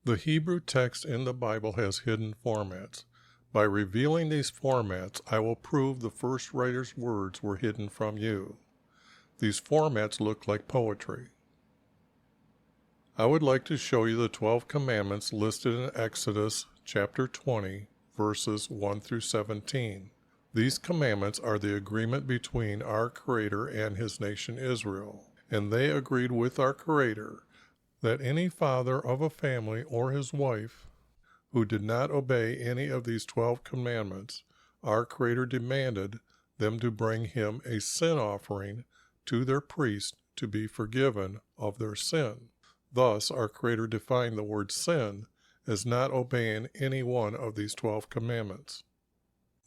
The Hebrew text in the Bible has hidden formats. By revealing these formats, I will prove the first writer's words were hidden from you. These formats look like poetry. I would like to show you the 12 commandments listed in Exodus chapter 20, verses 1 through 17. These commandments are the agreement between our Creator and His nation Israel, and they agreed with our Creator that any father of a family or his wife who did not obey any of these 12 commandments, our Creator demanded them to bring Him a sin offering to their priest to be forgiven of their sin. Thus, our Creator defined the word sin as not obeying any one of these 12 commandments.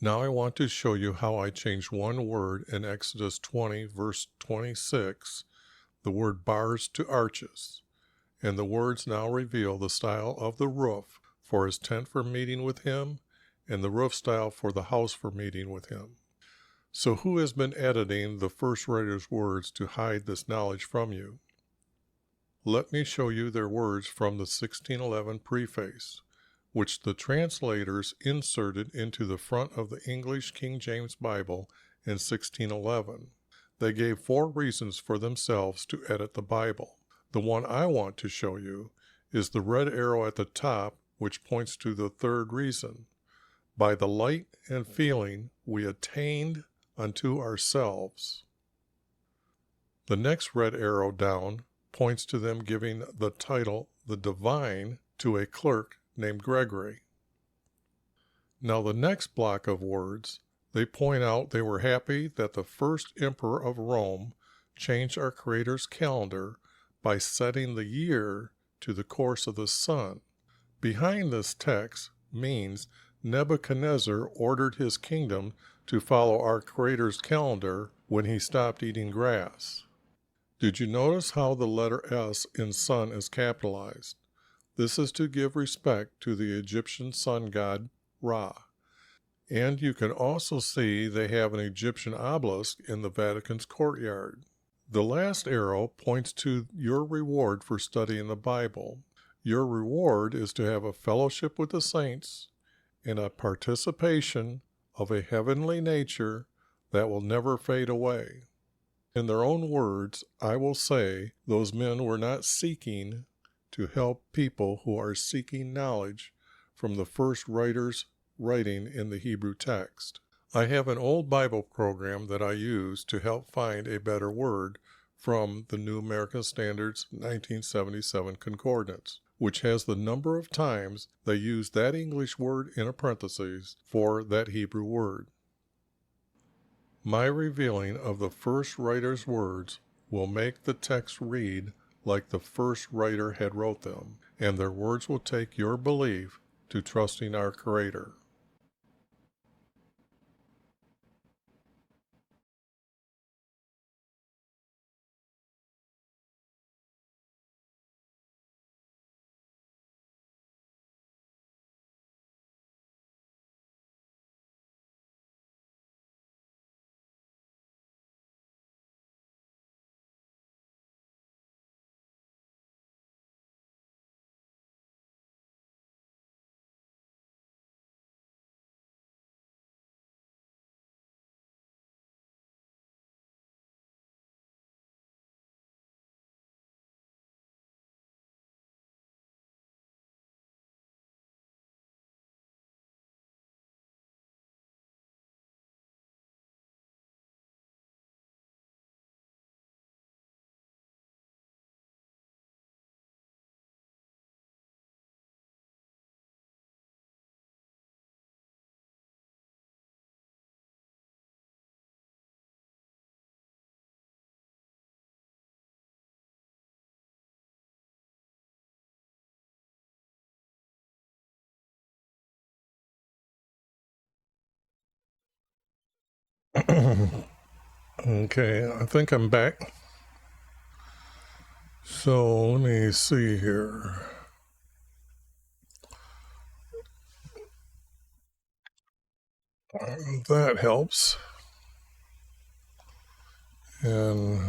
Now I want to show you how I changed one word in Exodus 20, verse 26, the word bars to arches. And the words now reveal the style of the roof for His tent for meeting with Him, and the roof style for the house for meeting with Him. So who has been editing the first writer's words to hide this knowledge from you? Let me show you their words from the 1611 preface, which the translators inserted into the front of the English King James Bible in 1611. They gave 4 reasons for themselves to edit the Bible. The one I want to show you is the red arrow at the top, which points to the 3rd reason. By the light and feeling we attained unto ourselves. The next red arrow down points to them giving the title, the Divine, to a clerk named Gregory. Now the next block of words, they point out they were happy that the first emperor of Rome changed our Creator's calendar by setting the year to the course of the sun. Behind this text means Nebuchadnezzar ordered his kingdom to follow our Creator's calendar when he stopped eating grass. Did you notice how the letter S in sun is capitalized? This is to give respect to the Egyptian sun god Ra. And you can also see they have an Egyptian obelisk in the Vatican's courtyard. The last arrow points to your reward for studying the Bible. Your reward is to have a fellowship with the saints and a participation of a heavenly nature that will never fade away. In their own words, I will say those men were not seeking to help people who are seeking knowledge from the first writers writing in the Hebrew text. I have an old Bible program that I use to help find a better word from the New American Standard's 1977 Concordance, which has the number of times they use that English word in a parenthesis for that Hebrew word. My revealing of the first writer's words will make the text read like the first writer had wrote them, and their words will take your belief to trusting our Creator. Okay, I think I'm back. So let me see here. That helps. And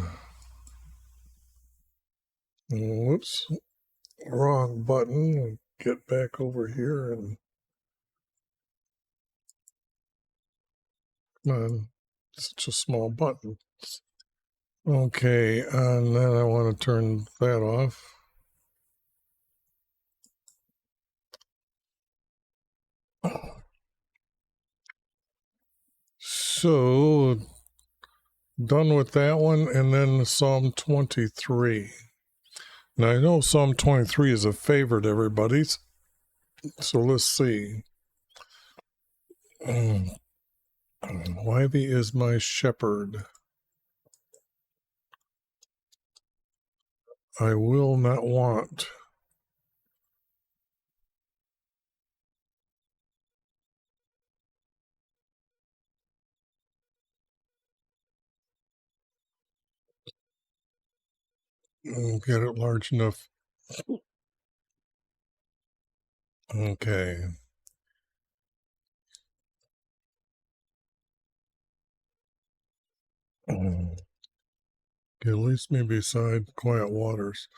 whoops, wrong button. get back over here and come on, such a small button. Okay, and then I want to turn that off. So, done with that one, and then Psalm 23. Now, I know Psalm 23 is a favorite, everybody's. So let's see. YV is my shepherd. I will not want. Get it large enough. Okay. At least me beside quiet waters.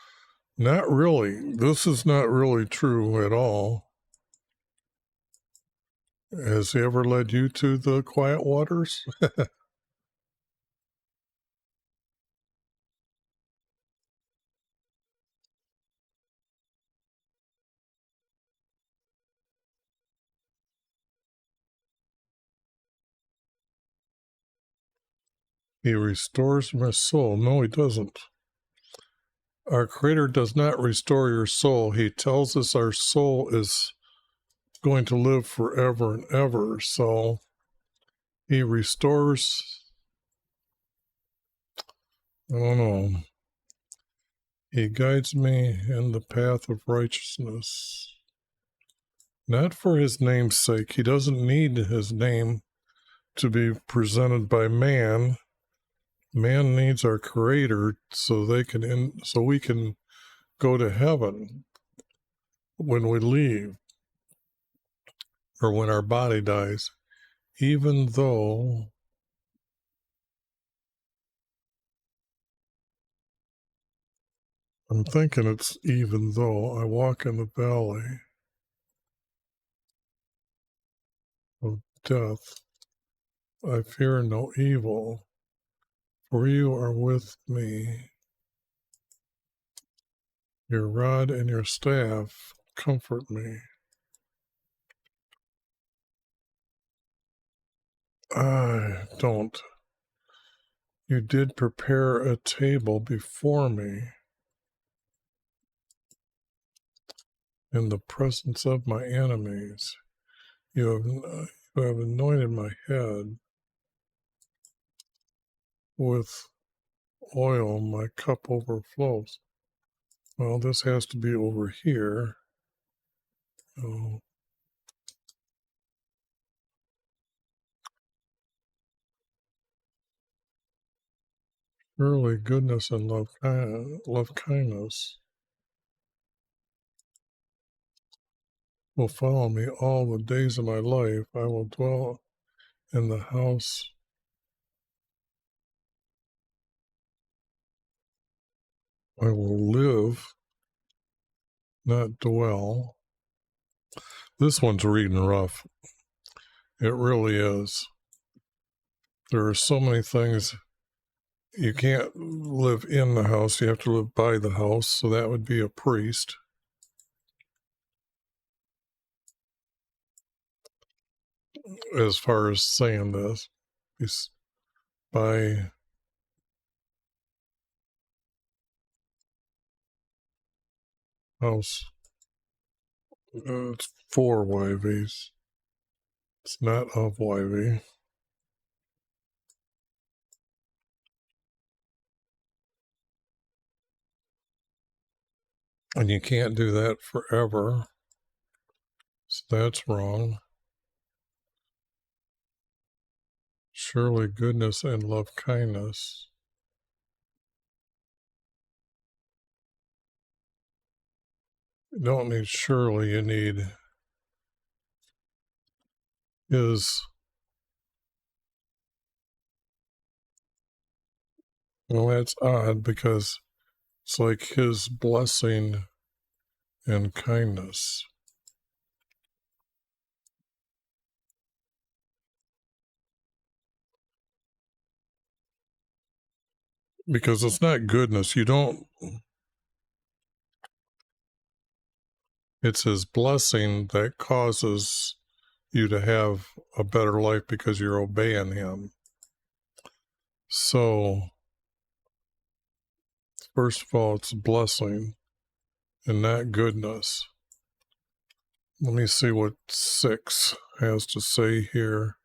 Not really. This is not really true at all. Has he ever led you to the quiet waters? He restores my soul. No, he doesn't. Our Creator does not restore your soul. He tells us our soul is going to live forever and ever. So he restores. I don't know. He guides me in the path of righteousness. Not for his name's sake. He doesn't need his name to be presented by man. Man needs our Creator so we can go to heaven when we leave or when our body dies. Even though I'm thinking it's even though I walk in the valley of death, I fear no evil, for you are with me. Your rod and your staff comfort me. I don't. You did prepare a table before me in the presence of my enemies. You have anointed my head with oil, my cup overflows. Well, this has to be over here. Oh. Surely goodness and love kindness will follow me all the days of my life. I will dwell in the house. I will live, not dwell. This one's reading rough. It really is. There are so many things. You can't live in the house. You have to live by the house. So that would be a priest. As far as saying this, he's by house. It's for YVs. It's not of YV. And you can't do that forever. So that's wrong. Surely goodness and love kindness. You don't need surely, you need his. Well, that's odd because it's like his blessing and kindness. Because it's not goodness. It's his blessing that causes you to have a better life because you're obeying him. So, first of all, it's a blessing and not goodness. Let me see what 6 has to say here.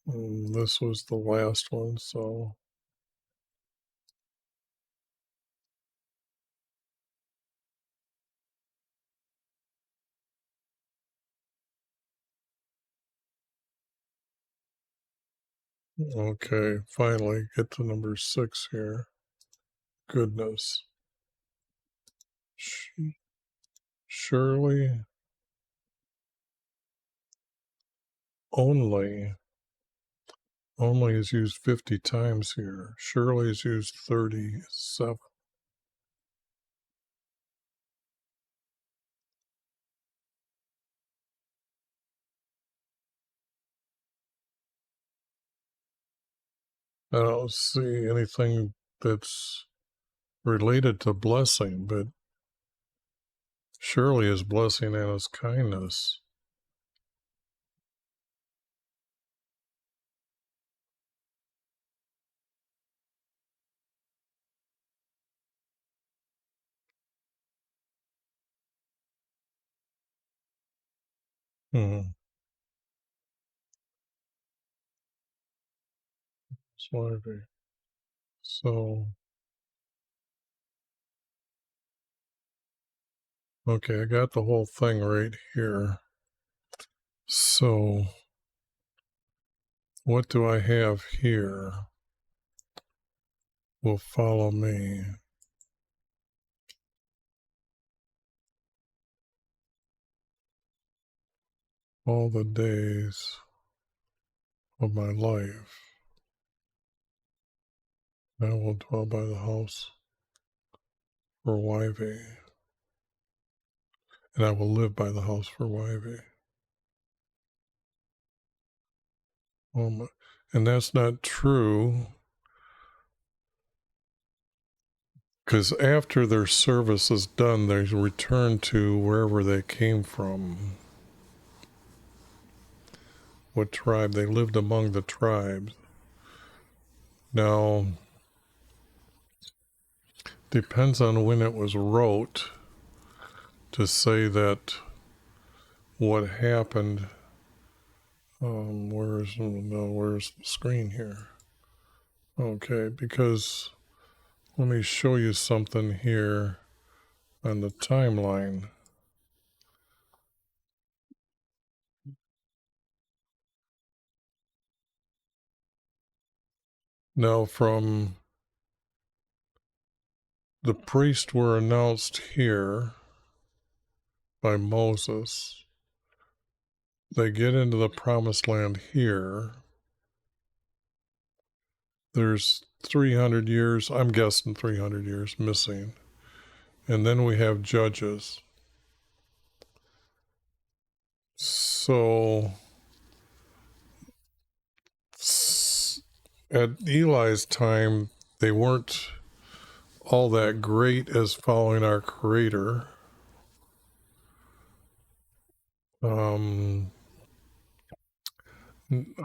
This was the last one, so. Okay, finally get to number 6 here. Goodness. Surely, only is used 50 times here. Surely is used 37. I don't see anything that's related to blessing, but surely his blessing and his kindness. So, okay, I got the whole thing right here. So, what do I have here? Will follow me. All the days of my life. I will dwell by the house for YV. And I will live by the house for YV. And that's not true, because after their service is done, they return to wherever they came from. What tribe? They lived among the tribes. Now, depends on when it was wrote to say that what happened. Where's the screen here? Okay, because let me show you something here on the timeline. Now, from the priests were announced here by Moses. They get into the promised land here. There's 300 years, I'm guessing 300 years missing. And then we have Judges. So at Eli's time, they weren't all that great as following our Creator.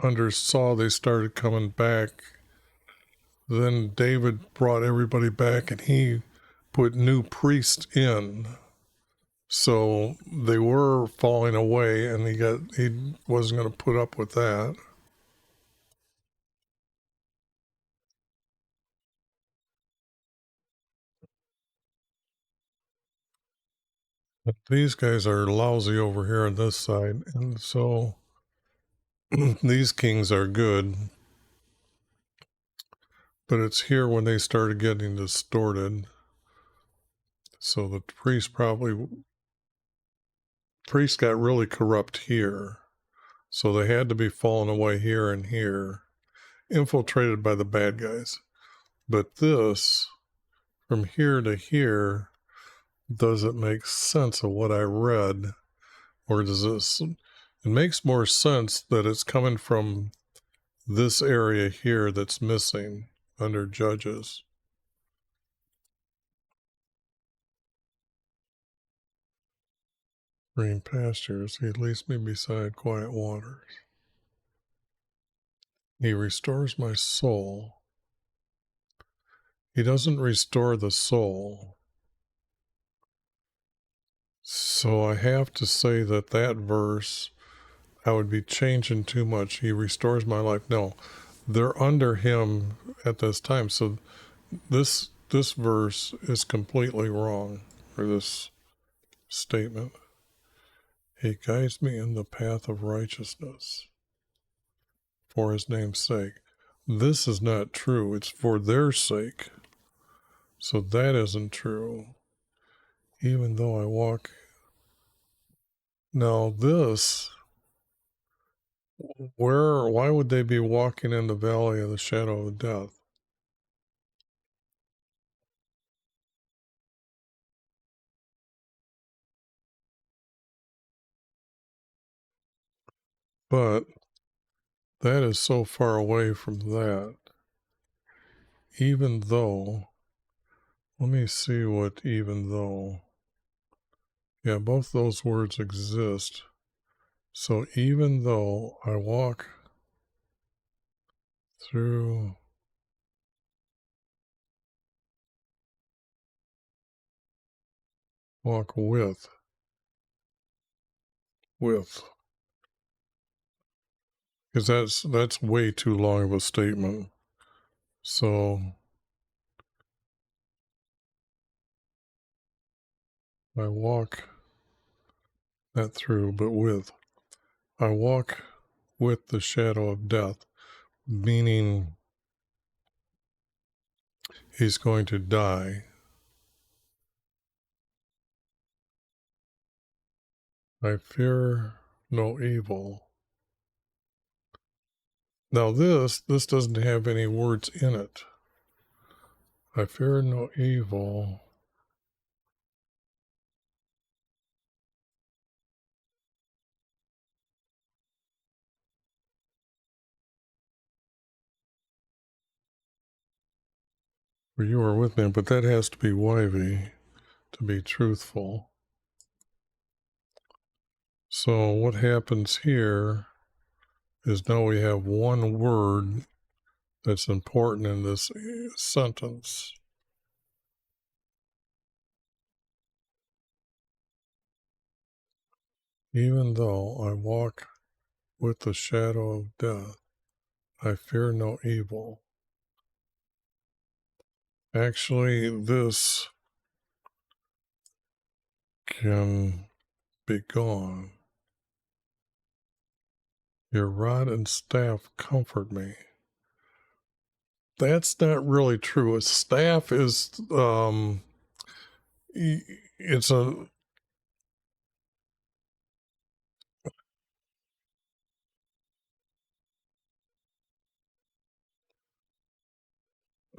Under Saul, they started coming back. Then David brought everybody back, and he put new priests in. So they were falling away, and he wasn't going to put up with that. But these guys are lousy over here on this side, and so these kings are good. But it's here when they started getting distorted. So the priests got really corrupt here. So they had to be falling away here and here, infiltrated by the bad guys. But this, from here to here, does it make sense of what I read? Or does it makes more sense that it's coming from this area here that's missing under Judges. Green pastures, he leads me beside quiet waters. He restores my soul. He doesn't restore the soul. So I have to say that verse, I would be changing too much. He restores my life. No, they're under him at this time. So this verse is completely wrong, or this statement. He guides me in the path of righteousness for his name's sake. This is not true. It's for their sake. So that isn't true. Even though I walk. Now this, why would they be walking in the valley of the shadow of death? But that is so far away from that. Even though, let me see what even though. Yeah, both those words exist. So even though I walk through walk with because that's way too long of a statement. So I walk not through but with. I walk with the shadow of death, meaning he's going to die. I fear no evil. Now this doesn't have any words in it. I fear no evil. For you are with me, but that has to be wivy to be truthful. So what happens here is now we have one word that's important in this sentence. Even though I walk with the shadow of death, I fear no evil. Actually, this can be gone. Your rod and staff comfort me. That's not really true. A staff is, it's a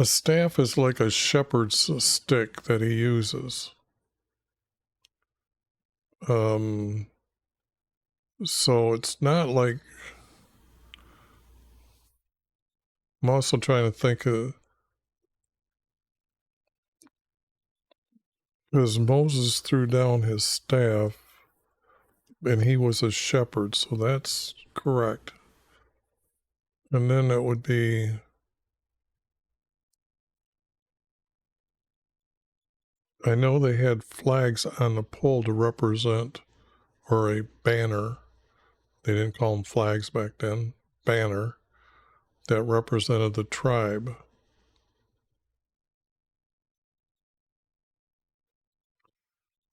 staff is like a shepherd's stick that he uses. So it's not like, I'm also trying to think of, because Moses threw down his staff and he was a shepherd, so that's correct. And then it would be, I know they had flags on the pole to represent, or a banner. They didn't call them flags back then. Banner that represented the tribe.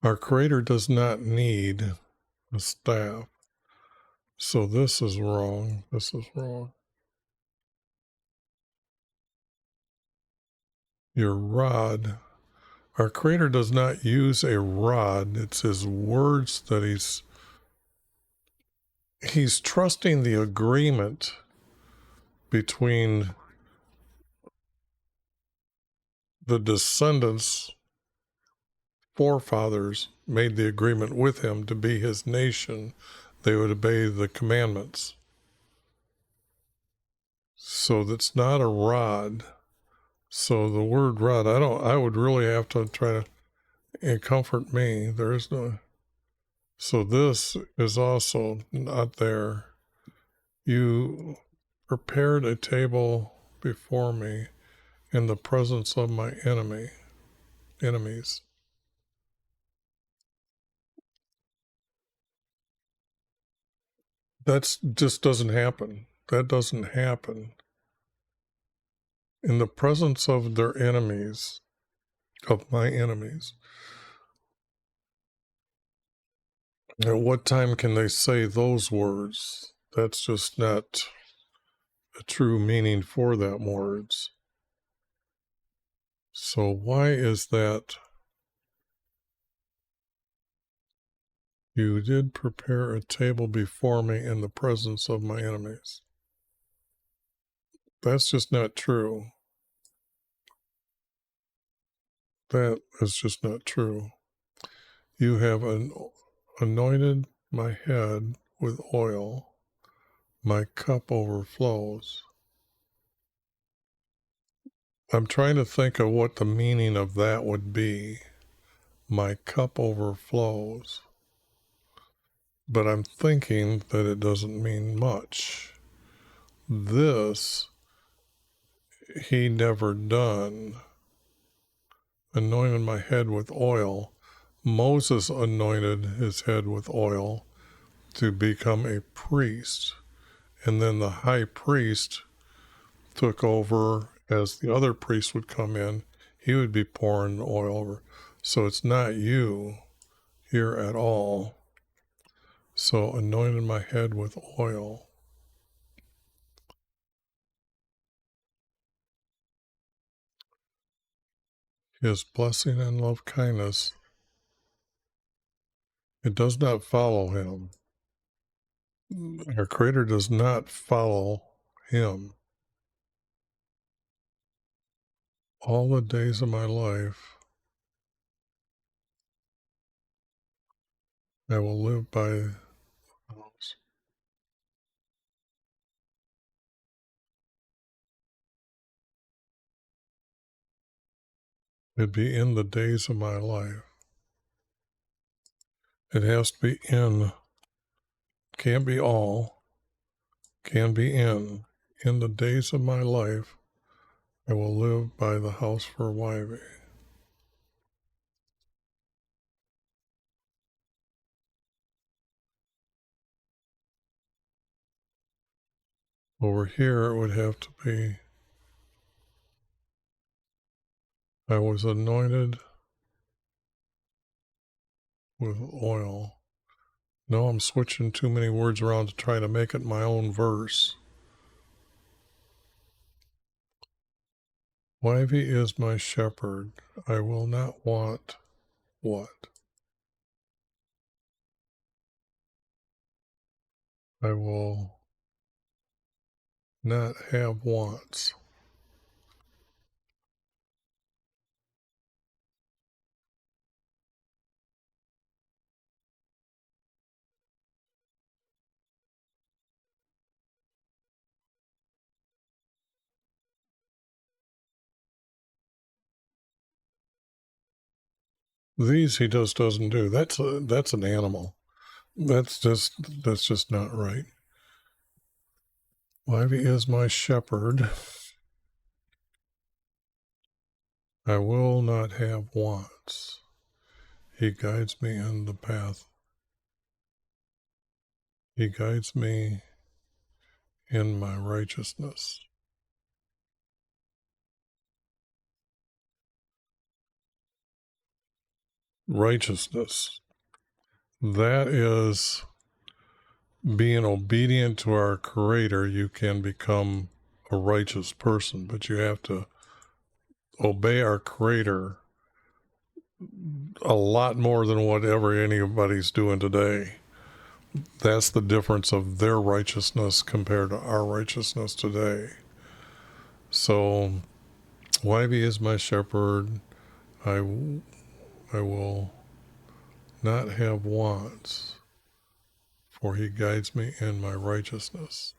Our Creator does not need a staff. So this is wrong. This is wrong. Your rod. Our Creator does not use a rod. It's his words that he's trusting the agreement between the descendants forefathers made the agreement with him to be his nation, they would obey the commandments. So that's not a rod. So the word rod, I would really have to try to comfort me. There is no, so this is also not there. You prepared a table before me in the presence of my enemies. That's just doesn't happen. That doesn't happen. In the presence of their enemies, of my enemies. At what time can they say those words? That's just not a true meaning for that words. So why is that? You did prepare a table before me in the presence of my enemies. That's just not true. That is just not true. You have anointed my head with oil. My cup overflows. I'm trying to think of what the meaning of that would be. My cup overflows. But I'm thinking that it doesn't mean much. This he never done. Anointed my head with oil. Moses anointed his head with oil to become a priest. And then the high priest took over as the other priest would come in. He would be pouring oil over. So it's not you here at all. So anointed my head with oil. His blessing and love kindness, it does not follow him. Our Creator does not follow him. All the days of my life, I will live by the house. It'd be in the days of my life. It has to be in, can't be all, can be in. In the days of my life, I will live by the house for YV. Over here, it would have to be, I was anointed with oil. No, I'm switching too many words around to try to make it my own verse. YV is my shepherd. I will not want what? I will not have wants. These he just doesn't do. That's an animal. That's just not right. YV is my shepherd. I will not have wants. He guides me in the path. He guides me in my righteousness. Righteousness. That is being obedient to our Creator. You can become a righteous person, but you have to obey our Creator a lot more than whatever anybody's doing today. That's the difference of their righteousness compared to our righteousness today. So, YV is my shepherd. I I will not have wants, for he guides me in my righteousness.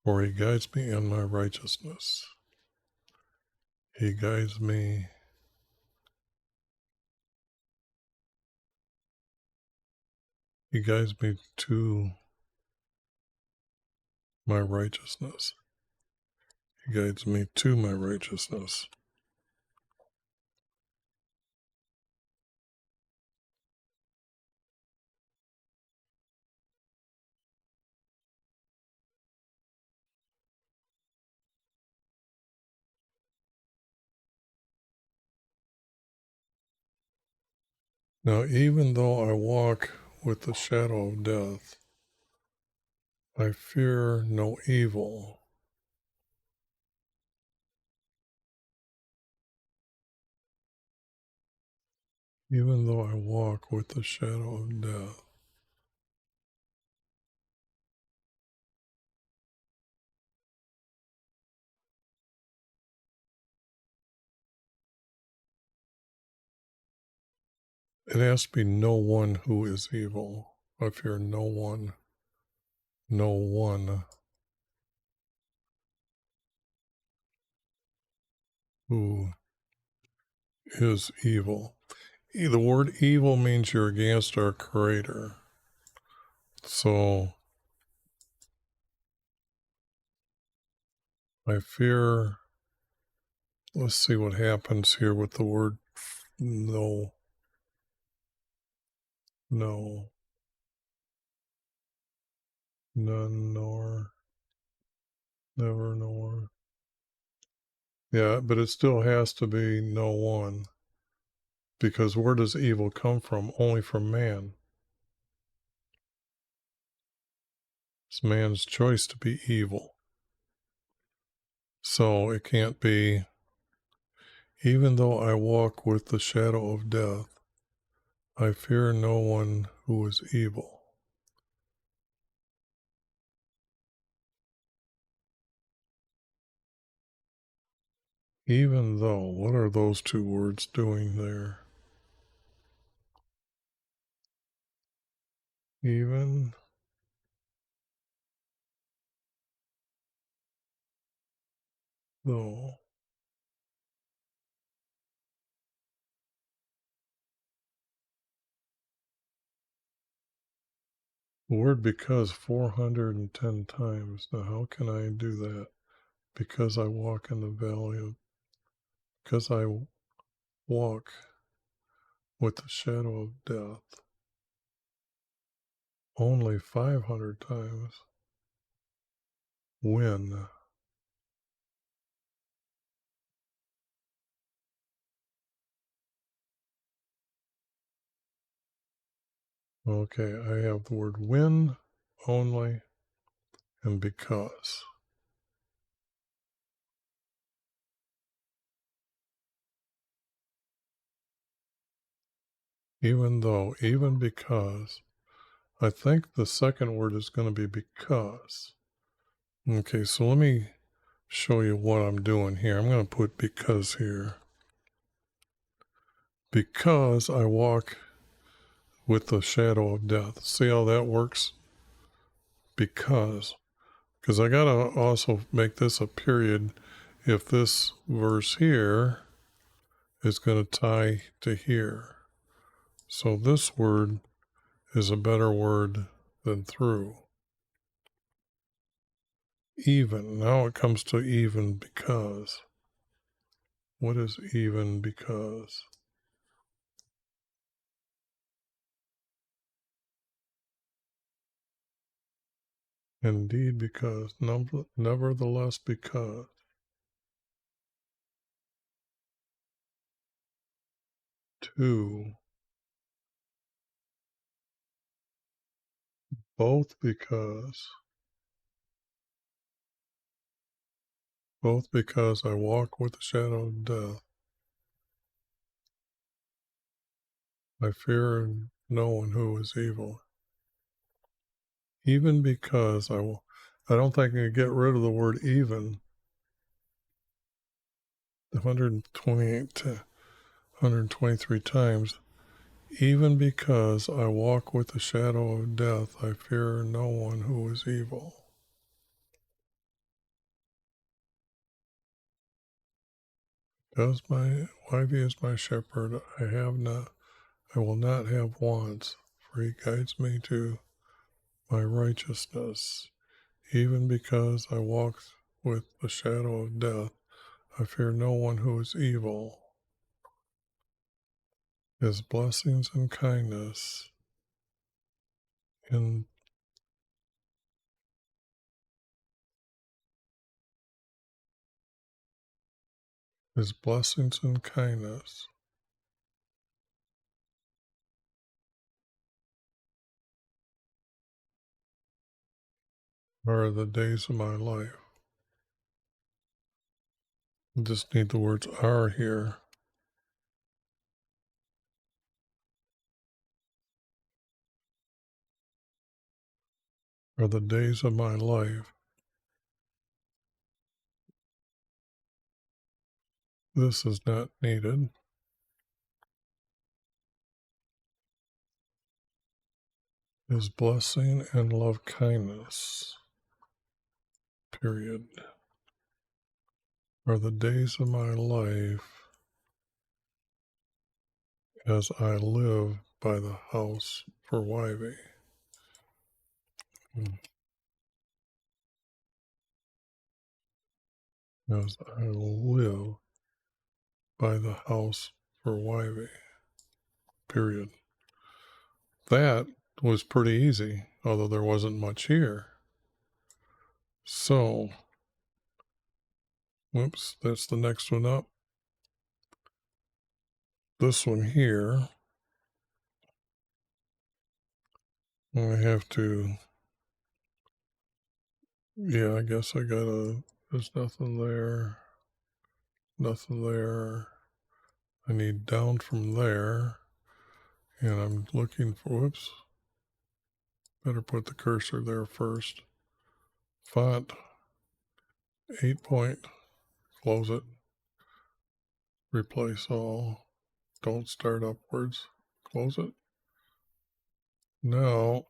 For he guides me in my righteousness. He guides me. He guides me to my righteousness. He guides me to my righteousness. Now, even though I walk with the shadow of death, I fear no evil. Even though I walk with the shadow of death. It has to be no one who is evil. I fear no one who is evil. The word evil means you're against our Creator. So I fear, let's see what happens here with the word no, none, nor, never, nor. Yeah, but it still has to be no one. Because where does evil come from? Only from man. It's man's choice to be evil. So it can't be, even though I walk with the shadow of death, I fear no one who is evil. Even though, what are those two words doing there? Even though. The word because 410 times. Now, how can I do that? Because I walk in the valley of, because I walk with the shadow of death. Only 500 times. When? Okay, I have the word when only and because. Even though, even because. I think the second word is going to be because. Okay, so let me show you what I'm doing here. I'm going to put because here. Because I walk with the shadow of death. See how that works? Because I got to also make this a period if this verse here is going to tie to here. So this word is a better word than through. Even. Now it comes to even because. What is even because? Indeed because. Nevertheless because. Two. Both because. Both because I walk with the shadow of death. I fear no one who is evil. Even because I don't think I can get rid of the word even. 128 to 123 times. Even because I walk with the shadow of death, I fear no one who is evil. Because my wife is my shepherd, I will not have wants, for he guides me to my righteousness. Even because I walk with the shadow of death, I fear no one who is evil. His blessings and kindness in his blessings and kindness are the days of my life. I just need the words are here. Are the days of my life. This is not needed. His blessing and love kindness, period, are the days of my life as I live by the house for YV. As I live by the house for YV, period. That was pretty easy, although there wasn't much here. So, whoops, that's the next one up. This one here, I have to, yeah, I guess there's nothing there, nothing there. I need down from there, and I'm looking for, whoops, better put the cursor there first. Font, 8 point, close it, replace all, don't start upwards, close it. Now,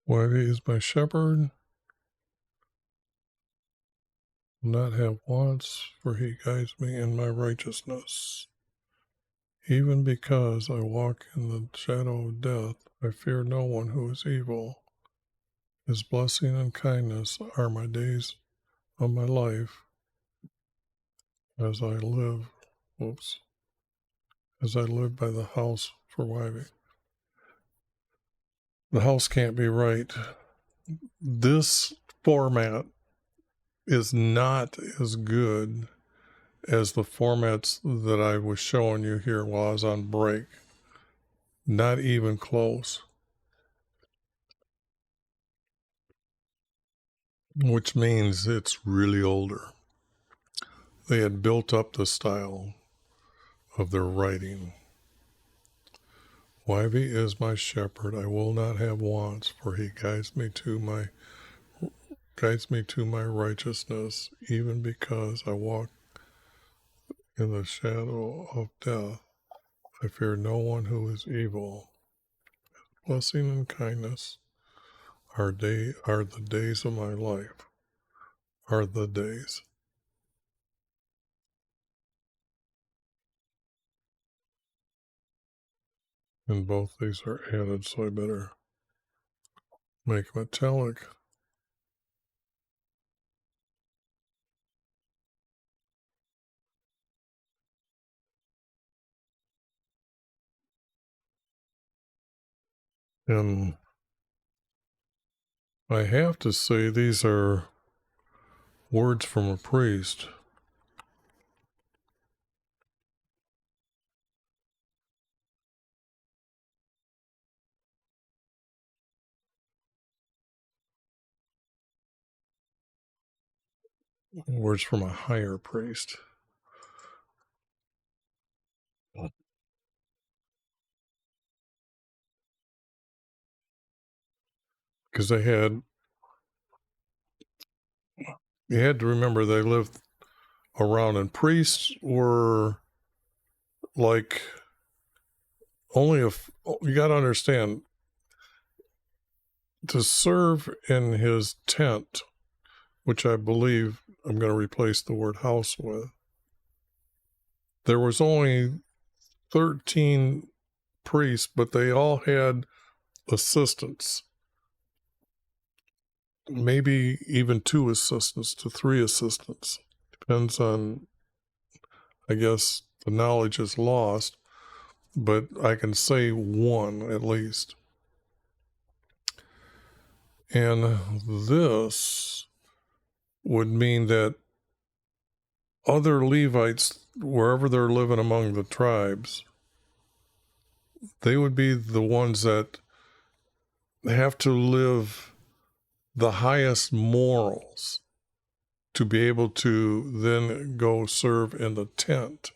YV is my shepherd, will not have wants, for he guides me in my righteousness. Even because I walk in the shadow of death, I fear no one who is evil. His blessing and kindness are my days of my life as I live, as I live by the house for YV. The house can't be right. This format is not as good as the formats that I was showing you here while I was on break. Not even close. Which means it's really older. They had built up the style of their writing. YV is my shepherd, I will not have wants, for he guides me to my righteousness, even because I walk in the shadow of death. I fear no one who is evil. Blessing and kindness are the days of my life. Are the days. And both these are added, so I better make metallic. And I have to say these are words from a priest. Words from a higher priest. Because you had to remember they lived around, and priests were like you got to understand, to serve in his tent, which I believe I'm going to replace the word house with, there was only 13 priests, but they all had assistants, maybe even 2 assistants to 3 assistants. Depends on, I guess, the knowledge is lost, but I can say 1 at least. And this would mean that other Levites, wherever they're living among the tribes, they would be the ones that have to live the highest morals to be able to then go serve in the tent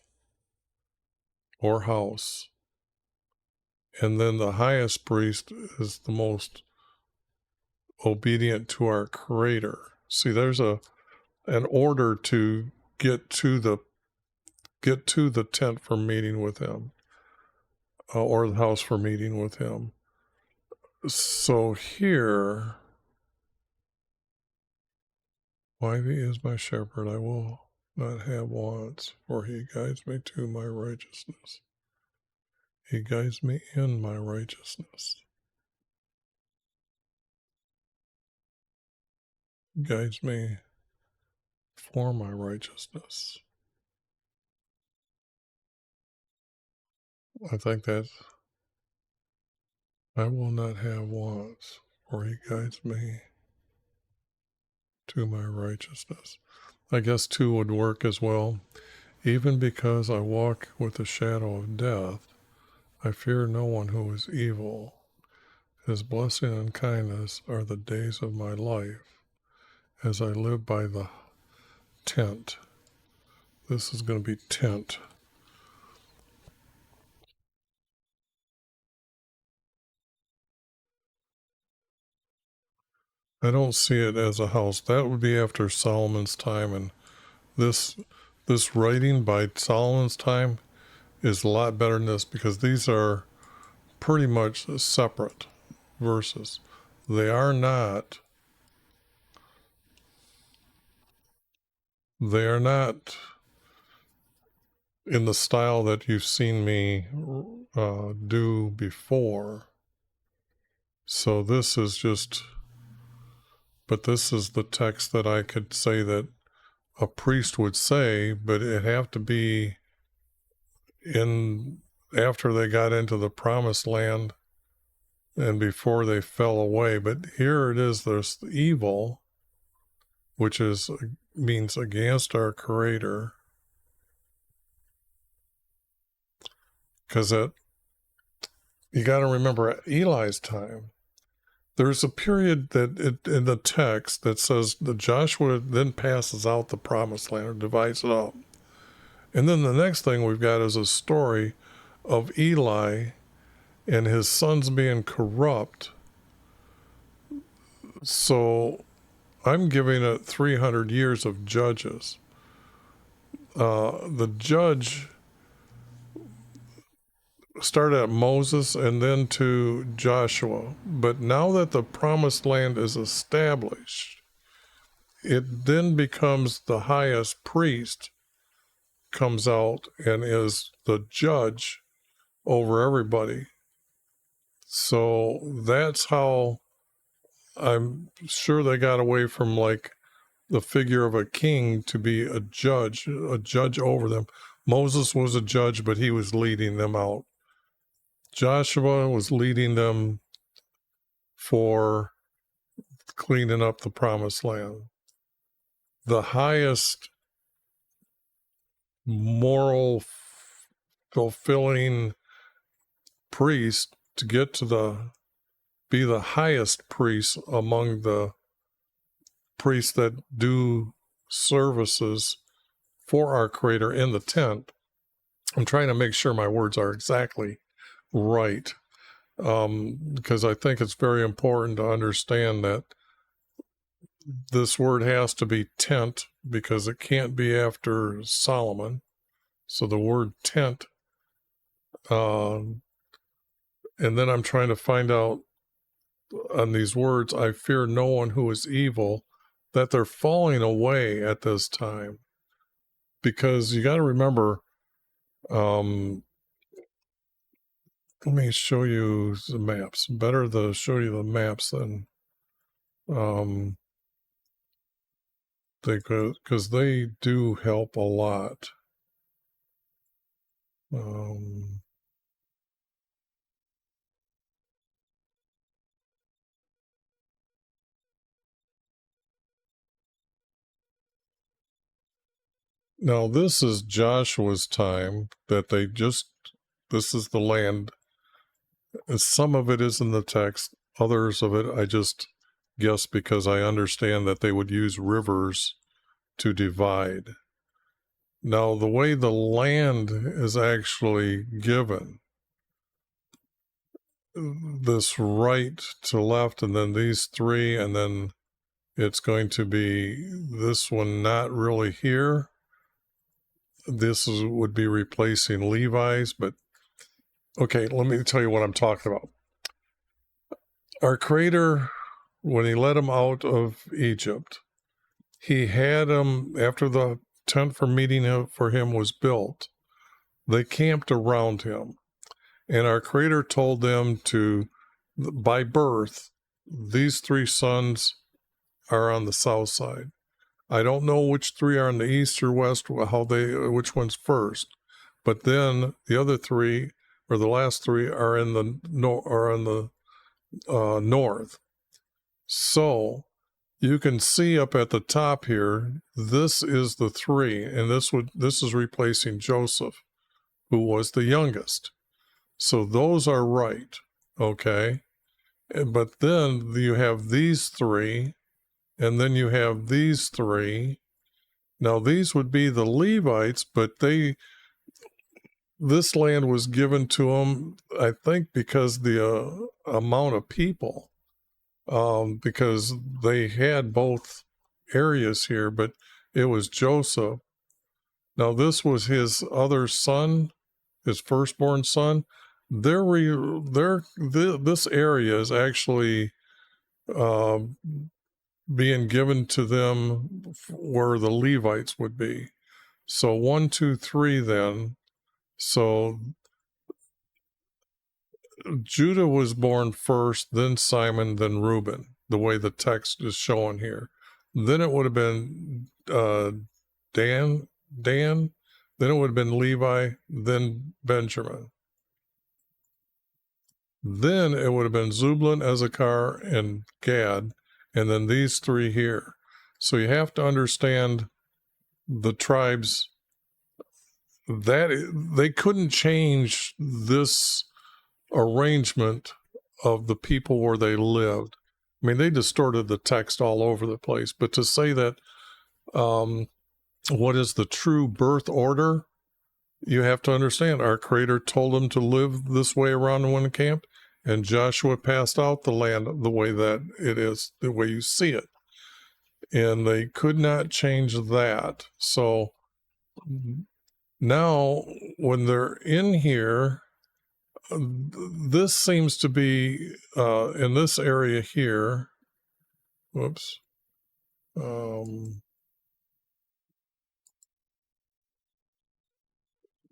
or house. And then the highest priest is the most obedient to our Creator. See, there's an order to get to the tent for meeting with him, or the house for meeting with him. So here, YV is my shepherd, I will not have wants, for he guides me to my righteousness. He guides me in my righteousness. He guides me for my righteousness. I think that I will not have wants, for he guides me to my righteousness. I guess 2 would work as well. Even because I walk with the shadow of death, I fear no one who is evil. His blessing and kindness are the days of my life, as I live by the tent. This is going to be tent. I don't see it as a house. That would be after Solomon's time, and this writing by Solomon's time is a lot better than this, because these are pretty much separate verses. They are not in the style that you've seen me do before. So this is just, but this is the text that I could say that a priest would say, but it'd have to be in after they got into the promised land and before they fell away. But here it is, there's evil, which means against our Creator, because you got to remember, at Eli's time, there's a period that in the text that says that Joshua then passes out the promised land, or divides it up. And then the next thing we've got is a story of Eli and his sons being corrupt. So I'm giving it 300 years of judges. The judge started at Moses and then to Joshua. But now that the promised land is established, it then becomes the highest priest comes out and is the judge over everybody. So that's how I'm sure they got away from like the figure of a king to be a judge over them. Moses was a judge, but he was leading them out. Joshua was leading them for cleaning up the promised land. The highest moral fulfilling priest to get to be the highest priest among the priests that do services for our Creator in the tent. I'm trying to make sure my words are exactly right, because I think it's very important to understand that this word has to be tent, because it can't be after Solomon. So the word tent, and then I'm trying to find out on these words, I fear no one who is evil, that they're falling away at this time. Because you got to remember, let me show you the maps. Better to show you the maps than because they do help a lot. Now, this is Joshua's time that this is the land. Some of it is in the text. Others of it, I just guess because I understand that they would use rivers to divide. Now, the way the land is actually given, this right to left, and then these three, and then it's going to be this one not really here. This would be replacing Levi's, but okay, let me tell you what I'm talking about. Our Creator, when he led them out of Egypt, he had them, after the tent for meeting for him was built, they camped around him. And our Creator told them to, by birth, these three sons are on the south side. I don't know which three are on the east or west, which one's first. But then the other three, or the last three, are in the north. So you can see up at the top here, this is the three, and this is replacing Joseph, who was the youngest. So those are right, okay? But then you have these three, and then you have these three. Now these would be the Levites, but this land was given to them, I think, because the amount of people, because they had both areas here, but it was Joseph. Now this was his other son, his firstborn son. This area is actually being given to them where the Levites would be. So 1, 2, 3 then. So Judah was born first, then Simon, then Reuben, the way the text is showing here. Then it would have been Dan, then it would have been Levi, then Benjamin. Then it would have been Zebulun, Issachar, and Gad, and then these three here. So you have to understand the tribes, that they couldn't change this arrangement of the people where they lived. I mean, they distorted the text all over the place, but to say that what is the true birth order, you have to understand our Creator told them to live this way around when it camped, and Joshua passed out the land the way that it is, the way you see it. And they could not change that. So now when they're in here, this seems to be in this area here. Whoops.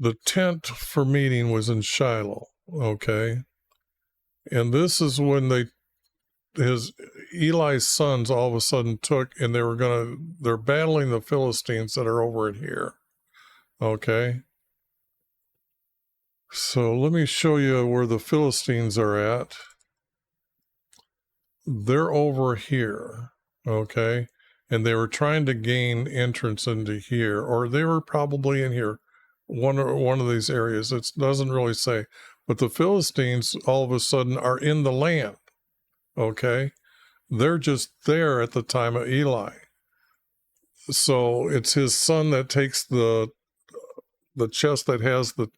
The tent for meeting was in Shiloh, okay? And this is when Eli's sons all of a sudden took, and they're battling the Philistines that are over in here, okay? So let me show you where the Philistines are at. they're over here, okay? And they were trying to gain entrance into here, or they were probably in here, one of these areas. It doesn't really say. But the Philistines all of a sudden are in the land, okay? They're just there at the time of Eli. So it's his son that takes the chest that has the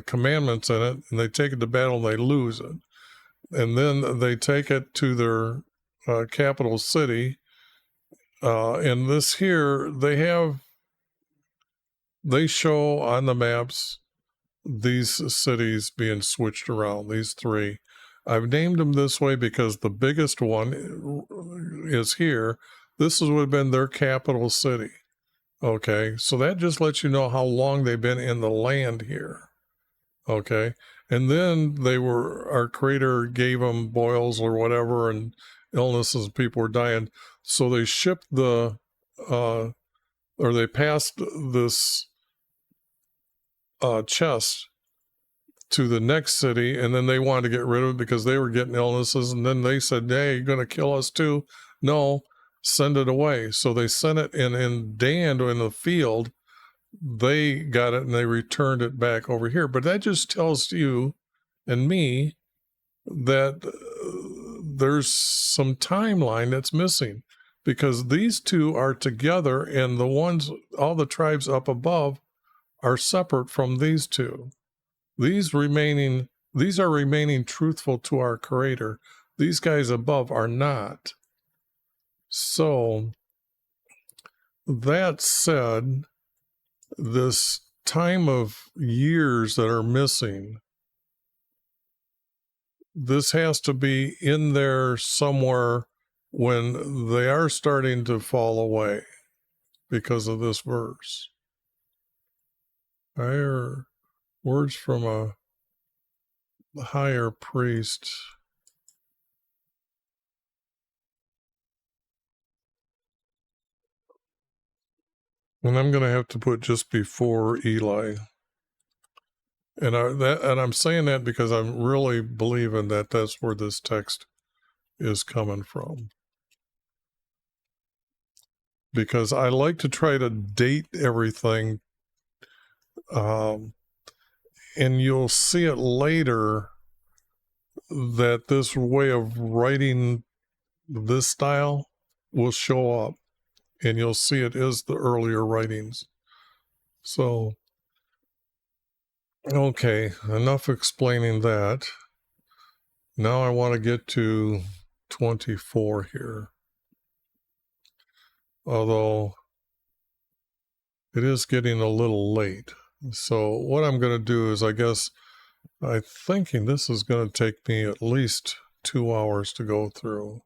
commandments in it, and they take it to battle and they lose it. And then they take it to their capital city. And this here, they show on the maps these cities being switched around, these three. I've named them this way because the biggest one is here. This would have been their capital city. Okay, so that just lets you know how long they've been in the land here. Okay, and then our creator gave them boils or whatever and illnesses, and people were dying. So they shipped or they passed this chest to the next city, and then they wanted to get rid of it because they were getting illnesses, and then they said, hey, you're going to kill us too? No, send it away. So they sent it, and in Dan in the field, they got it and they returned it back over here. But that just tells you and me that there's some timeline that's missing, because these two are together, and all the tribes up above are separate from these two. These are remaining truthful to our Creator. These guys above are not. So, that said, this time of years that are missing, this has to be in there somewhere when they are starting to fall away because of this verse. Higher words from a higher priest. And I'm going to have to put just before Eli. And I'm saying that because I'm really believing that that's where this text is coming from. Because I like to try to date everything. And you'll see it later that this way of writing this style will show up. And you'll see it is the earlier writings. So, okay, enough explaining that. Now I want to get to 24 here. Although it is getting a little late. So what I'm going to do is, I'm thinking this is going to take me at least 2 hours to go through.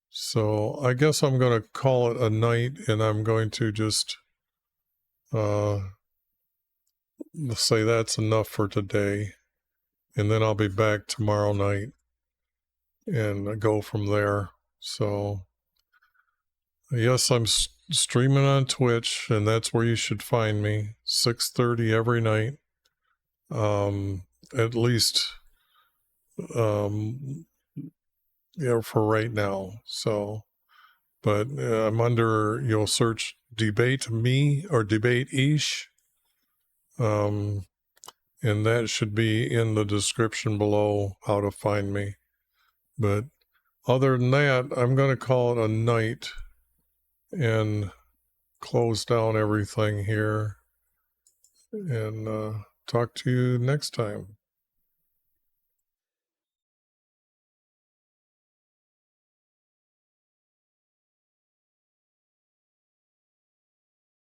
So I guess I'm going to call it a night, and I'm going to just say that's enough for today. And then I'll be back tomorrow night and go from there. So yes, I'm streaming on Twitch, and that's where you should find me, 6:30 every night, at least, for right now. So, but you'll search Debate Me or Debate Ish, and that should be in the description below how to find me. But other than that, I'm going to call it a night and close down everything here, and talk to you next time.